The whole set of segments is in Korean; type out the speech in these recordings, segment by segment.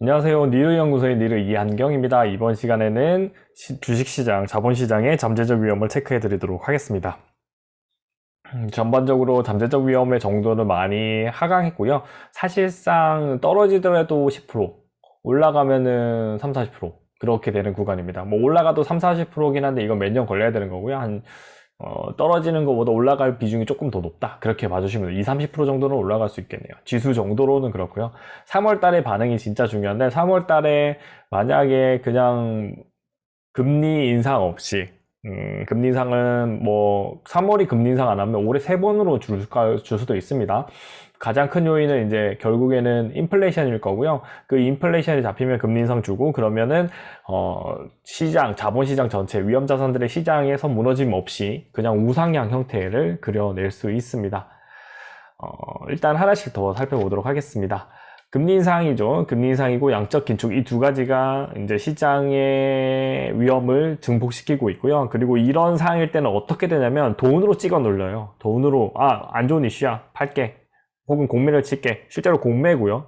안녕하세요. 니르연구소의 니르 이한경입니다. 이번 시간에는 주식시장, 자본시장의 잠재적 위험을 체크해 드리도록 하겠습니다. 전반적으로 잠재적 위험의 정도는 많이 하강했고요. 사실상 떨어지더라도 10%, 올라가면은 3, 40% 그렇게 되는 구간입니다. 뭐 올라가도 3, 40%긴 한데 이건 몇 년 걸려야 되는 거고요. 떨어지는 것보다 올라갈 비중이 조금 더 높다. 그렇게 봐주시면 돼요. 2, 30% 정도는 올라갈 수 있겠네요. 지수 정도로는 그렇고요. 3월 달에 반응이 진짜 중요한데 3월 달에 만약에 그냥 금리 인상 없이 금리 인상은 뭐 3월이 금리 인상 안 하면 올해 3번으로 줄 수도 있습니다. 가장 큰 요인은 이제 결국에는 인플레이션일 거고요. 그 인플레이션이 잡히면 금리 인상 주고 그러면은 시장, 자본시장 전체 위험 자산들의 시장에서 무너짐 없이 그냥 우상향 형태를 그려낼 수 있습니다. 일단 하나씩 더 살펴보도록 하겠습니다. 금리 인상이죠. 금리 인상이고 양적 긴축 이 두 가지가 이제 시장의 위험을 증폭시키고 있고요. 그리고 이런 상황일 때는 어떻게 되냐면 돈으로 찍어 눌러요. 돈으로 안 좋은 이슈야 팔게 혹은 공매를 칠게 실제로 공매고요.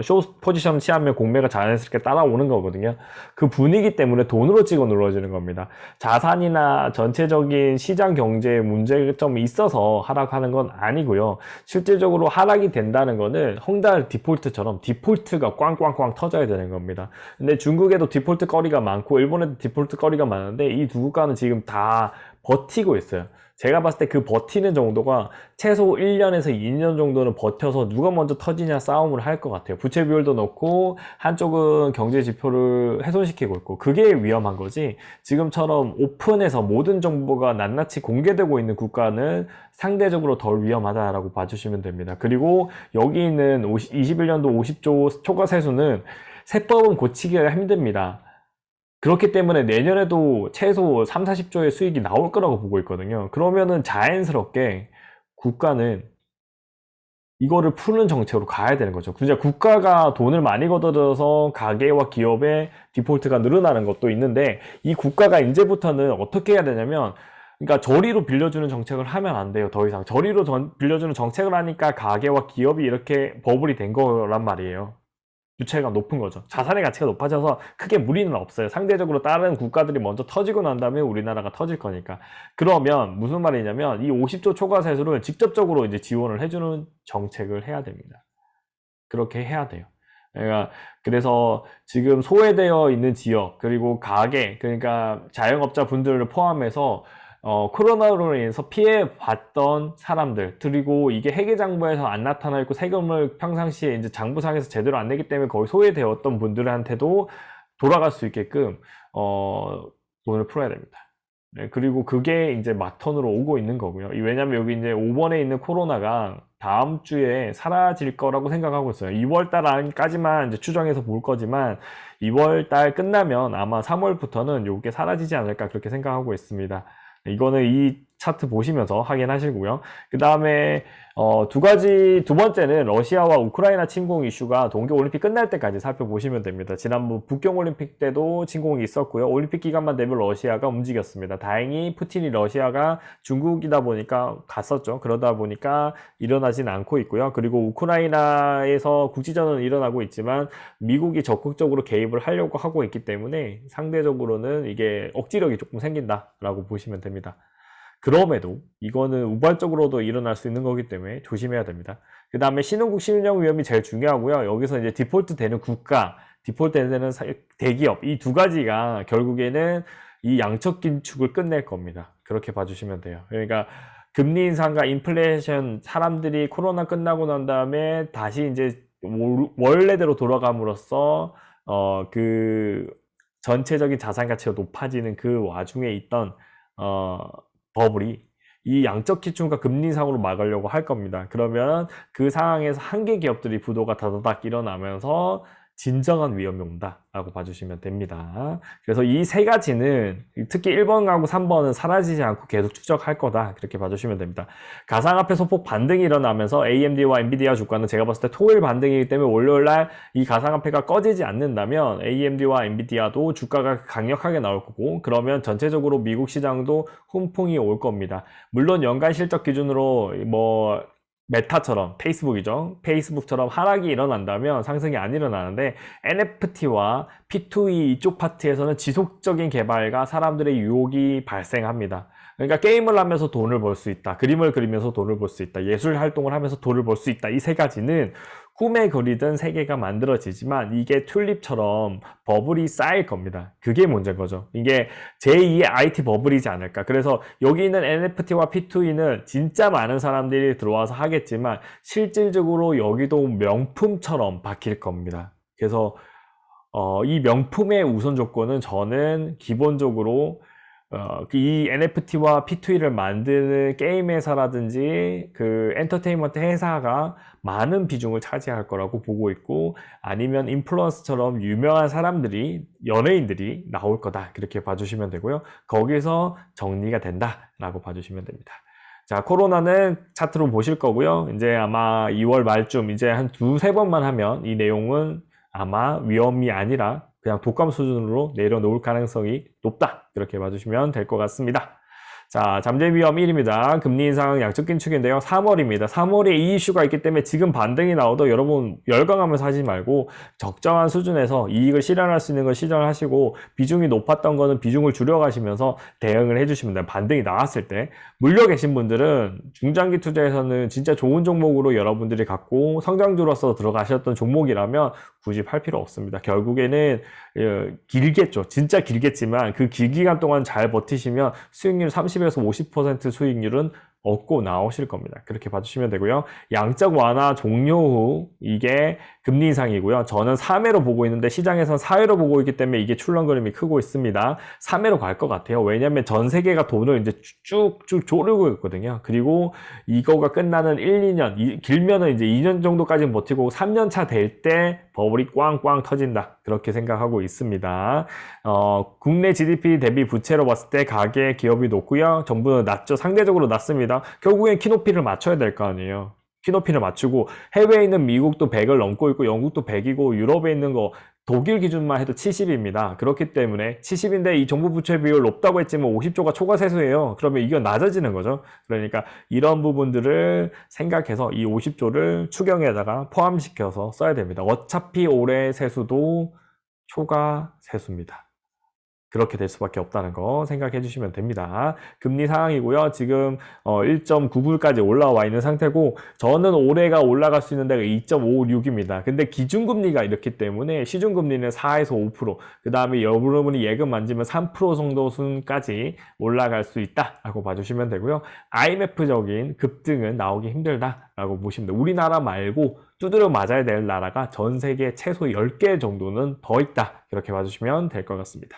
쇼 포지션 취하면 공매가 자연스럽게 따라오는 거거든요. 그 분위기 때문에 돈으로 찍어 눌러지는 겁니다. 자산이나 전체적인 시장 경제에 문제점이 있어서 하락하는 건 아니고요. 실질적으로 하락이 된다는 거는 헝다 디폴트처럼 디폴트가 꽝꽝꽝 터져야 되는 겁니다. 근데 중국에도 디폴트 거리가 많고 일본에도 디폴트 거리가 많은데 이 두 국가는 지금 다 버티고 있어요. 제가 봤을 때 그 버티는 정도가 최소 1년에서 2년 정도는 버텨서 누가 먼저 터지냐 싸움을 할 것 같아요. 부채 비율도 높고 한쪽은 경제 지표를 훼손시키고 있고 그게 위험한 거지. 지금처럼 오픈해서 모든 정보가 낱낱이 공개되고 있는 국가는 상대적으로 덜 위험하다라고 봐주시면 됩니다. 그리고 여기 있는 21년도 50조 초과 세수는 세법은 고치기가 힘듭니다. 그렇기 때문에 내년에도 최소 3, 40조의 수익이 나올 거라고 보고 있거든요. 그러면은 자연스럽게 국가는 이거를 푸는 정책으로 가야 되는 거죠. 진짜 국가가 돈을 많이 걷어들여서 가계와 기업의 디폴트가 늘어나는 것도 있는데 이 국가가 이제부터는 어떻게 해야 되냐면 그러니까 저리로 빌려주는 정책을 하면 안 돼요. 더 이상 저리로 빌려주는 정책을 하니까 가계와 기업이 이렇게 버블이 된 거란 말이에요. 주체가 높은 거죠. 자산의 가치가 높아져서 크게 무리는 없어요. 상대적으로 다른 국가들이 먼저 터지고 난 다음에 우리나라가 터질 거니까. 그러면 무슨 말이냐면 이 50조 초과 세수를 직접적으로 이제 지원을 해주는 정책을 해야 됩니다. 그렇게 해야 돼요. 그러니까 그래서 지금 소외되어 있는 지역 그리고 가게 그러니까 자영업자 분들을 포함해서 코로나로 인해서 피해봤던 사람들 그리고 이게 회계장부에서 안 나타나 있고 세금을 평상시에 이제 장부상에서 제대로 안 내기 때문에 거의 소외되었던 분들한테도 돌아갈 수 있게끔 돈을 풀어야 됩니다. 네, 그리고 그게 이제 막턴으로 오고 있는 거고요. 왜냐면 여기 이제 5번에 있는 코로나가 다음 주에 사라질 거라고 생각하고 있어요. 2월 달 안까지만 이제 추정해서 볼 거지만 2월 달 끝나면 아마 3월부터는 이게 사라지지 않을까 그렇게 생각하고 있습니다. 이거는 이 차트 보시면서 확인하시고요. 그 다음에 두 번째는 러시아와 우크라이나 침공 이슈가 동계올림픽 끝날 때까지 살펴보시면 됩니다. 지난번 북경올림픽 때도 침공이 있었고요. 올림픽 기간만 되면 러시아가 움직였습니다. 다행히 푸틴이 러시아가 중국이다 보니까 갔었죠. 그러다 보니까 일어나진 않고 있고요. 그리고 우크라이나에서 국지전은 일어나고 있지만 미국이 적극적으로 개입을 하려고 하고 있기 때문에 상대적으로는 이게 억지력이 조금 생긴다라고 보시면 됩니다. 그럼에도 이거는 우발적으로도 일어날 수 있는 거기 때문에 조심해야 됩니다. 그 다음에 신흥국 신용 위험이 제일 중요하고요. 여기서 이제 디폴트 되는 국가, 디폴트 되는 대기업 이 두 가지가 결국에는 이 양적 긴축을 끝낼 겁니다. 그렇게 봐주시면 돼요. 그러니까 금리 인상과 인플레이션 사람들이 코로나 끝나고 난 다음에 다시 이제 원래대로 돌아감으로써 그 전체적인 자산 가치가 높아지는 그 와중에 있던 버블이 이 양적 기준과 금리 인상으로 막으려고 할 겁니다. 그러면 그 상황에서 한계 기업들이 부도가 다다닥 일어나면서 진정한 위험이 온다라고 봐주시면 됩니다. 그래서 이 세 가지는 특히 1번하고 3번은 사라지지 않고 계속 추적할 거다 그렇게 봐주시면 됩니다. 가상화폐 소폭 반등이 일어나면서 AMD와 엔비디아 주가는 제가 봤을 때 토요일 반등이기 때문에 월요일날 이 가상화폐가 꺼지지 않는다면 AMD와 엔비디아도 주가가 강력하게 나올 거고 그러면 전체적으로 미국 시장도 훈풍이 올 겁니다. 물론 연간 실적 기준으로 뭐 메타처럼 페이스북이죠. 페이스북처럼 하락이 일어난다면 상승이 안 일어나는데 NFT와 P2E 이쪽 파트에서는 지속적인 개발과 사람들의 유혹이 발생합니다. 그러니까 게임을 하면서 돈을 벌 수 있다. 그림을 그리면서 돈을 벌 수 있다. 예술 활동을 하면서 돈을 벌 수 있다. 이 세 가지는 꿈에 그리던 세계가 만들어지지만 이게 튤립처럼 버블이 쌓일 겁니다. 그게 문제인 거죠. 이게 제2의 IT 버블이지 않을까. 그래서 여기 있는 NFT와 P2E는 진짜 많은 사람들이 들어와서 하겠지만 실질적으로 여기도 명품처럼 바뀔 겁니다. 그래서 이 명품의 우선 조건은 저는 기본적으로 이 NFT와 P2E를 만드는 게임 회사라든지 그 엔터테인먼트 회사가 많은 비중을 차지할 거라고 보고 있고, 아니면 인플루언서처럼 유명한 사람들이, 연예인들이 나올 거다, 그렇게 봐주시면 되고요. 거기서 정리가 된다라고 봐주시면 됩니다. 자, 코로나는 차트로 보실 거고요. 이제 아마 2월 말쯤 이제 한 두세 번만 하면 이 내용은 아마 위험이 아니라 그냥 독감 수준으로 내려놓을 가능성이 높다, 이렇게 봐주시면 될 것 같습니다. 자, 잠재 위험 1입니다. 금리 인상 양적 긴축인데요. 3월입니다. 3월에 이 이슈가 있기 때문에 지금 반등이 나오도 여러분 열광하면서 하지 말고 적정한 수준에서 이익을 실현할 수 있는 걸 실현하시고, 비중이 높았던 거는 비중을 줄여가시면서 대응을 해주시면 돼요. 반등이 나왔을 때. 물려 계신 분들은 중장기 투자에서는 진짜 좋은 종목으로 여러분들이 갖고 성장주로서 들어가셨던 종목이라면 굳이 팔 필요 없습니다. 결국에는 길겠죠. 진짜 길겠지만 그 길기간 동안 잘 버티시면 수익률 30에서 50% 수익률은 얻고 나오실 겁니다. 그렇게 봐주시면 되고요. 양적 완화 종료 후 이게 금리 인상이고요. 저는 3회로 보고 있는데 시장에서는 4회로 보고 있기 때문에 이게 출렁거림이 크고 있습니다. 3회로 갈 것 같아요. 왜냐하면 전 세계가 돈을 이제 쭉쭉 조르고 있거든요. 그리고 이거가 끝나는 1, 2년, 길면은 이제 2년 정도까지 버티고 3년 차 될 때 버블이 꽝꽝 터진다, 그렇게 생각하고 있습니다. 국내 GDP 대비 부채로 봤을 때 가계 기업이 높고요. 정부는 낮죠. 상대적으로 낮습니다. 결국엔 키높이를 맞춰야 될 거 아니에요. 키높이를 맞추고 해외에 있는 미국도 100을 넘고 있고 영국도 100이고 유럽에 있는 거 독일 기준만 해도 70입니다. 그렇기 때문에 70인데 이 정부 부채 비율 높다고 했지만 50조가 초과세수예요. 그러면 이건 낮아지는 거죠. 그러니까 이런 부분들을 생각해서 이 50조를 추경에다가 포함시켜서 써야 됩니다. 어차피 올해 세수도 초과세수입니다. 그렇게 될 수밖에 없다는 거 생각해 주시면 됩니다. 금리 상황이고요. 지금 1.9불까지 올라와 있는 상태고, 저는 올해가 올라갈 수 있는 데가 2.56입니다. 근데 기준금리가 이렇기 때문에 시중금리는 4에서 5%, 그 다음에 여러분이 예금 만지면 3% 정도 순까지 올라갈 수 있다라고 봐주시면 되고요. IMF적인 급등은 나오기 힘들다라고 보시면 돼요. 우리나라 말고 두드려 맞아야 될 나라가 전 세계 최소 10개 정도는 더 있다, 이렇게 봐주시면 될 것 같습니다.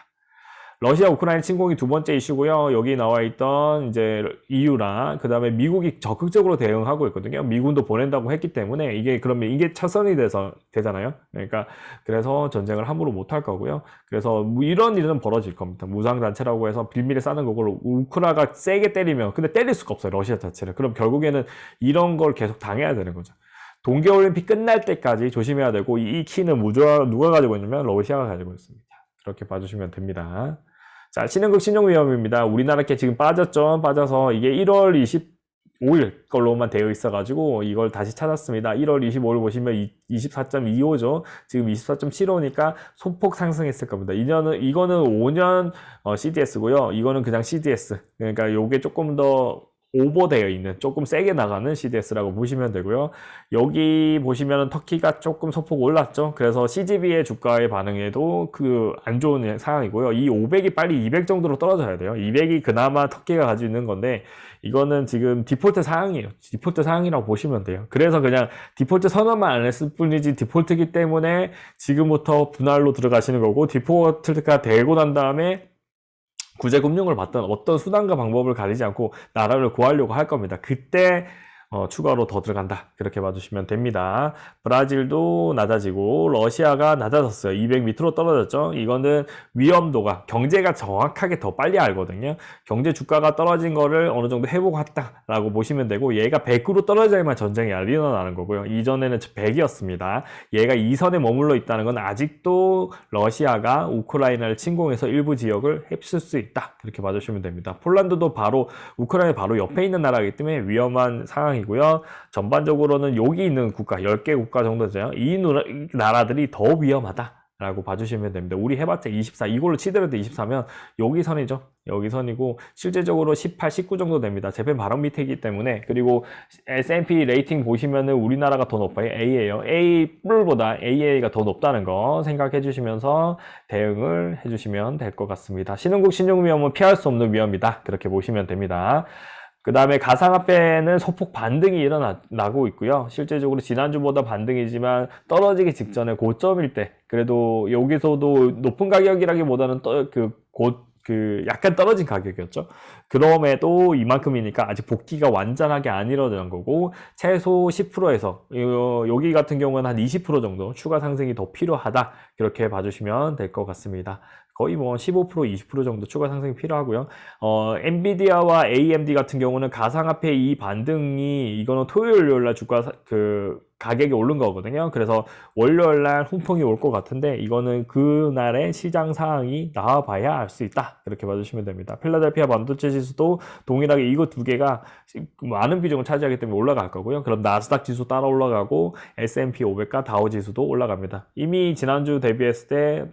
러시아 우크라이나 침공이 두 번째 이슈고요. 여기 나와 있던 이제 EU랑 그 다음에 미국이 적극적으로 대응하고 있거든요. 미군도 보낸다고 했기 때문에 이게 그러면 이게 차선이 되잖아요. 그러니까 그래서 전쟁을 함부로 못할 거고요. 그래서 뭐 이런 일은 벌어질 겁니다. 무장단체라고 해서 빌미를 싸는 거고, 우크라가 세게 때리면, 근데 때릴 수가 없어요, 러시아 자체를. 그럼 결국에는 이런 걸 계속 당해야 되는 거죠. 동계올림픽 끝날 때까지 조심해야 되고, 이 키는 누가 가지고 있냐면 러시아가 가지고 있습니다. 그렇게 봐주시면 됩니다. 자, 신흥국 신용위험입니다. 우리나라 게 지금 빠졌죠. 빠져서 이게 1월 25일 걸로만 되어 있어가지고 이걸 다시 찾았습니다. 1월 25일 보시면 24.25죠. 지금 24.75니까 소폭 상승했을 겁니다. 이거는 5년 CDS고요. 이거는 그냥 CDS. 그러니까 요게 조금 더 오버되어 있는, 조금 세게 나가는 CDS라고 보시면 되고요. 여기 보시면 터키가 조금 소폭 올랐죠. 그래서 CGB의 주가의 반응에도 안 좋은 상황이고요. 이 500이 빨리 200 정도로 떨어져야 돼요. 200이 그나마 터키가 가지고 있는 건데, 이거는 지금 디폴트 상황이에요. 디폴트 상황이라고 보시면 돼요. 그래서 그냥 디폴트 선언만 안 했을 뿐이지, 디폴트이기 때문에 지금부터 분할로 들어가시는 거고, 디폴트가 되고 난 다음에 구제금융을 받던 어떤 수단과 방법을 가리지 않고 나라를 구하려고 할 겁니다. 그때 추가로 더 들어간다, 그렇게 봐주시면 됩니다. 브라질도 낮아지고 러시아가 낮아졌어요. 200 밑으로 떨어졌죠. 이거는 위험도가, 경제가 정확하게 더 빨리 알거든요. 경제 주가가 떨어진 거를 어느 정도 회복했다라고 보시면 되고, 얘가 100으로 떨어져야만 전쟁이 일어나는 거고요. 이전에는 100이었습니다. 얘가 2선에 머물러 있다는 건 아직도 러시아가 우크라이나를 침공해서 일부 지역을 휩쓸 수 있다, 그렇게 봐주시면 됩니다. 폴란드도 바로 우크라이나 바로 옆에 있는 나라이기 때문에 위험한 상황이고, 상황이고요. 전반적으로는 여기 있는 국가, 10개 국가 정도 되죠. 이 나라들이 더 위험하다라고 봐주시면 됩니다. 우리 해봤자 24, 이걸로 치더라도 24면 여기 선이죠. 여기 선이고 실제적으로 18, 19 정도 됩니다. 재팬 바로 밑이기 때문에. 그리고 S&P 레이팅 보시면은 우리나라가 더 높아요. A예요. A뿔보다 AA가 더 높다는 거 생각해 주시면서 대응을 해 주시면 될 것 같습니다. 신흥국 신용 위험은 피할 수 없는 위험이다. 그렇게 보시면 됩니다. 그 다음에 가상화폐는 소폭 반등이 일어나고 있고요. 실제적으로 지난주보다 반등이지만 떨어지기 직전에 고점일 때 그래도 여기서도 높은 가격이라기보다는 약간 떨어진 가격이었죠. 그럼에도 이만큼이니까 아직 복귀가 완전하게 안 이루어진 거고 최소 10%에서 여기 같은 경우는 한 20% 정도 추가 상승이 더 필요하다. 그렇게 봐주시면 될 것 같습니다. 거의 뭐 15%, 20% 정도 추가 상승이 필요하고요. 엔비디아와 AMD 같은 경우는 가상화폐 이 반등이 이거는 토요일, 일요일날 주가 가격이 오른 거거든요. 그래서 월요일날 훈풍이 올 것 같은데 이거는 그날의 시장 상황이 나와봐야 알 수 있다. 그렇게 봐주시면 됩니다. 필라델피아 반도체 지수도 동일하게 이거 두 개가 많은 비중을 차지하기 때문에 올라갈 거고요. 그럼 나스닥 지수 따라 올라가고 S&P 500과 다우 지수도 올라갑니다. 이미 지난주 대비했을 때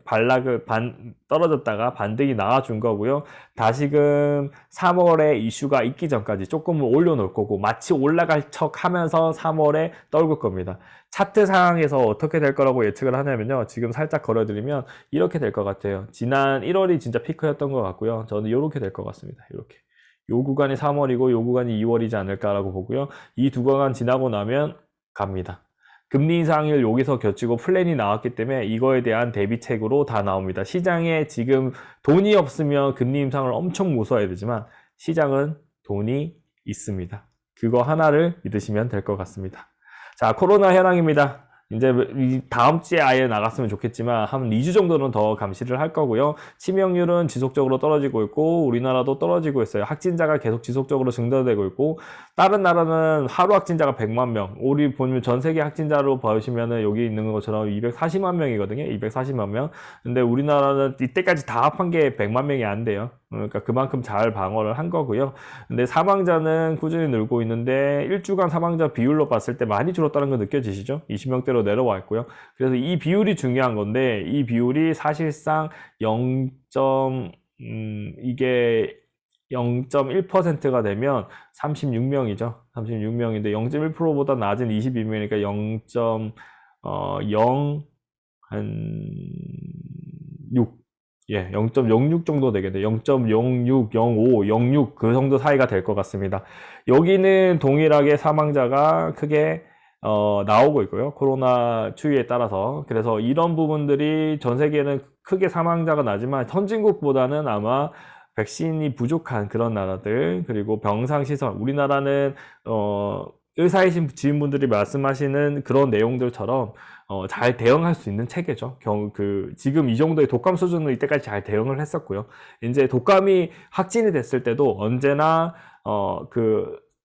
떨어졌다가 반등이 나와준 거고요. 다시금 3월에 이슈가 있기 전까지 조금은 올려놓을 거고 마치 올라갈 척 하면서 3월에 떨굴 겁니다. 차트 상황에서 어떻게 될 거라고 예측을 하냐면요. 지금 살짝 걸어드리면 이렇게 될 것 같아요. 지난 1월이 진짜 피크였던 것 같고요. 저는 이렇게 될 것 같습니다. 이렇게. 요 구간이 3월이고 요 구간이 2월이지 않을까라고 보고요. 이 두 구간 지나고 나면 갑니다. 금리 인상을 여기서 겹치고 플랜이 나왔기 때문에 이거에 대한 대비책으로 다 나옵니다. 시장에 지금 돈이 없으면 금리 인상을 엄청 무서워야 되지만 시장은 돈이 있습니다. 그거 하나를 믿으시면 될 것 같습니다. 자, 코로나 현황입니다. 이제 다음 주에 아예 나갔으면 좋겠지만 한 2주 정도는 더 감시를 할 거고요. 치명률은 지속적으로 떨어지고 있고 우리나라도 떨어지고 있어요. 확진자가 계속 지속적으로 증가되고 있고 다른 나라는 하루 확진자가 100만 명. 우리 보면 전 세계 확진자로 보시면은 여기 있는 것처럼 240만 명이거든요. 240만 명. 근데 우리나라는 이때까지 다 합한 게 100만 명이 안 돼요. 그러니까 그만큼 잘 방어를 한 거고요. 근데 사망자는 꾸준히 늘고 있는데 일주간 사망자 비율로 봤을 때 많이 줄었다는 거 느껴지시죠? 20명대로 내려와 있고요. 그래서 이 비율이 중요한 건데 이 비율이 사실상 이게 0.1%가 되면 36명이죠. 36명인데 0.1%보다 낮은 22명이니까 0.06 예, 0.06 정도 되겠네요. 0.06, 05, 06 그 정도 사이가 될 것 같습니다. 여기는 동일하게 사망자가 크게 나오고 있고요. 코로나 추이에 따라서. 그래서 이런 부분들이 전 세계는 크게 사망자가 나지만 선진국보다는 아마 백신이 부족한 그런 나라들 그리고 병상시설 우리나라는 의사이신 지인분들이 말씀하시는 그런 내용들처럼 잘 대응할 수 있는 체계죠. 지금 이 정도의 독감 수준으로 이때까지 잘 대응을 했었고요. 이제 독감이 확진이 됐을 때도 언제나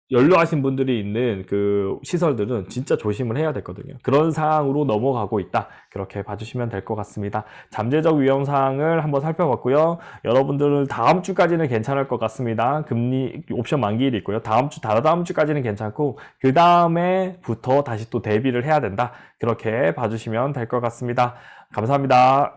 연로하신 분들이 있는 그 시설들은 진짜 조심을 해야 되거든요. 그런 상황으로 넘어가고 있다. 그렇게 봐주시면 될 것 같습니다. 잠재적 위험 사항을 한번 살펴봤고요. 여러분들은 다음 주까지는 괜찮을 것 같습니다. 금리 옵션 만기일이 있고요. 다다음 주까지는 괜찮고 그 다음에부터 다시 또 대비를 해야 된다. 그렇게 봐주시면 될 것 같습니다. 감사합니다.